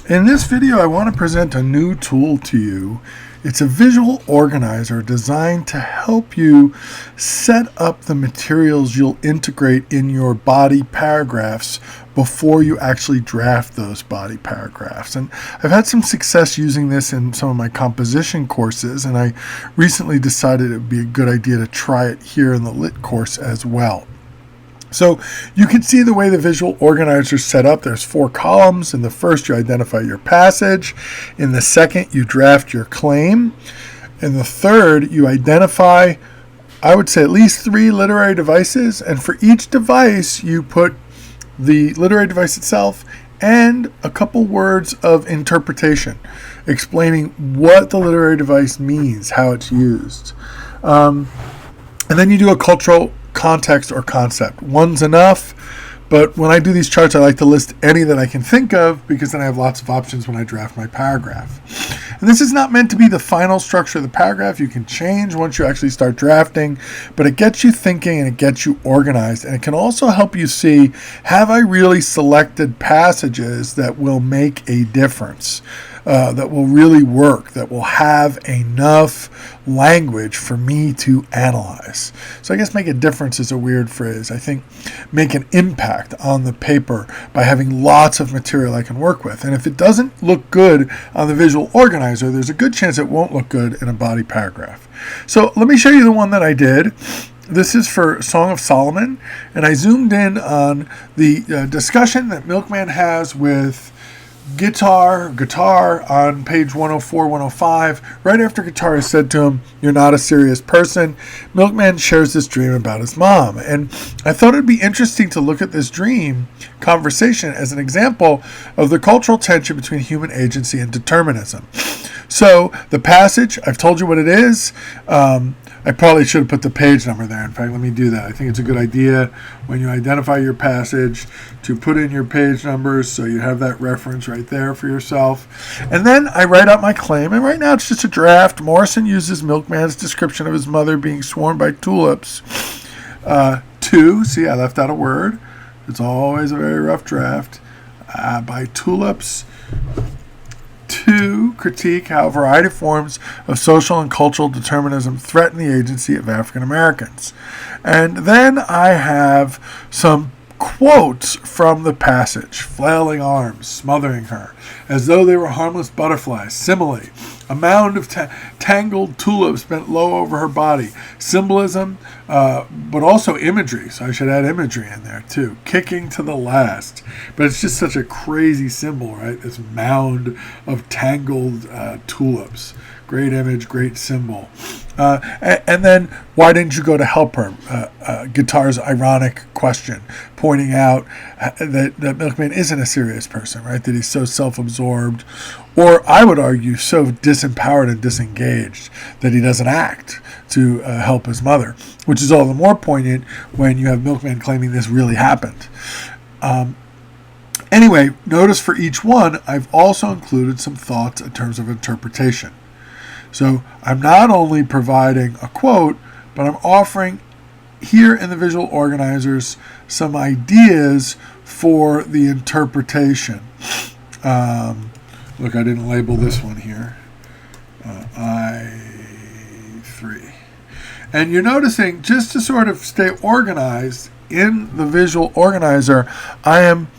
In this video, I want to present a new tool to you. It's a visual organizer designed to help you set up the materials you'll integrate in your body paragraphs before you actually draft those body paragraphs. And I've had some success using this in some of my composition courses, and I recently decided it would be a good idea to try it here in the Lit course as well. So you can see the way the visual organizer is set up. There's 4 columns. In the first, you identify your passage. In the second, you draft your claim. In the third, you identify, I would say, at least 3 literary devices. And for each device, you put the literary device itself and a couple words of interpretation, explaining what the literary device means, how it's used. And then you do a cultural context or concept. One's enough, but when I do these charts, I like to list any that I can think of because then I have lots of options when I draft my paragraph. And this is not meant to be the final structure of the paragraph. You can change once you actually start drafting, but it gets you thinking and it gets you organized. And it can also help you see, have I really selected passages that will make a difference? That will really work, that will have enough language for me to analyze. So I guess make a difference is a weird phrase. I think make an impact on the paper by having lots of material I can work with. And if it doesn't look good on the visual organizer, there's a good chance it won't look good in a body paragraph. So let me show you the one that I did. This is for Song of Solomon, and I zoomed in on the discussion that Milkman has with Guitar on page 104, 105. Right after Guitar has said to him, "You're not a serious person," Milkman shares this dream about his mom. And I thought it'd be interesting to look at this dream conversation as an example of the cultural tension between human agency and determinism. So the passage, I've told you what it is. I probably should have put the page number there. In fact, let me do that. I think it's a good idea when you identify your passage to put in your page numbers so you have that reference right there for yourself. And then I write out my claim, and right now it's just a draft. Morrison uses Milkman's description of his mother being sworn by tulips to, see, I left out a word. It's always a very rough draft. By tulips to critique how a variety of forms of social and cultural determinism threaten the agency of African Americans. And then I have some quotes from the passage: flailing arms, smothering her, as though they were harmless butterflies. Simile: a mound of tangled tulips bent low over her body. Symbolism, but also imagery. So I should add imagery in there too. Kicking to the last. But it's just such a crazy symbol, right? This mound of tangled tulips. Great image, great symbol. And then, why didn't you go to help her? Guitar's ironic question, pointing out that Milkman isn't a serious person, right? That he's so self-absorbed, or I would argue so disempowered and disengaged that he doesn't act to help his mother, which is all the more poignant when you have Milkman claiming this really happened. Anyway, notice for each one, I've also included some thoughts in terms of interpretation. So I'm not only providing a quote, but I'm offering here in the visual organizers some ideas for the interpretation. Look, I didn't label this one here. I3. And you're noticing, just to sort of stay organized in the visual organizer, I am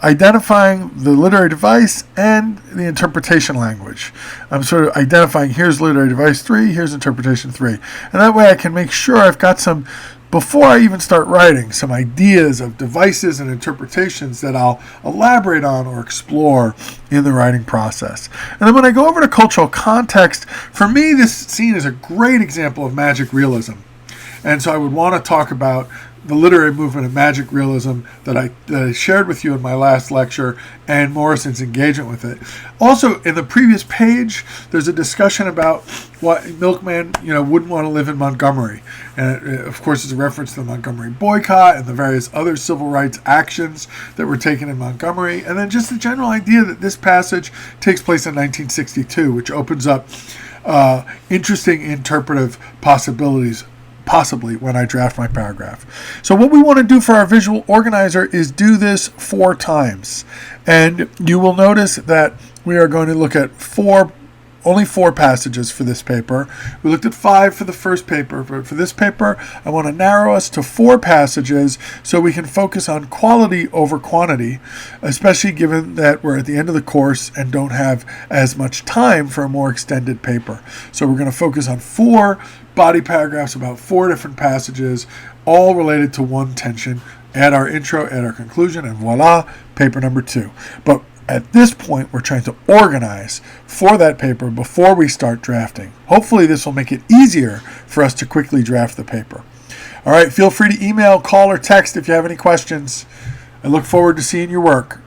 identifying the literary device and the interpretation language. I'm sort of identifying, here's literary device 3, here's interpretation 3. And that way I can make sure I've got some, before I even start writing, some ideas of devices and interpretations that I'll elaborate on or explore in the writing process. And then when I go over to cultural context, for me this scene is a great example of magic realism. And so I would want to talk about the literary movement of magic realism that I shared with you in my last lecture, and Morrison's engagement with it. Also, in the previous page, there's a discussion about what Milkman, wouldn't want to live in Montgomery. And it, of course, it's a reference to the Montgomery boycott and the various other civil rights actions that were taken in Montgomery. And then just the general idea that this passage takes place in 1962, which opens up interesting interpretive possibilities possibly when I draft my paragraph. So what we want to do for our visual organizer is do this 4 times. And you will notice that we are going to look at only 4 passages for this paper. We looked at 5 for the first paper, but for this paper, I want to narrow us to 4 passages so we can focus on quality over quantity, especially given that we're at the end of the course and don't have as much time for a more extended paper. So we're going to focus on 4 body paragraphs about 4 different passages, all related to one tension. Add our intro, add our conclusion, and voila, paper number 2. But at this point, we're trying to organize for that paper before we start drafting. Hopefully this will make it easier for us to quickly draft the paper. All right, feel free to email, call, or text if you have any questions. I look forward to seeing your work.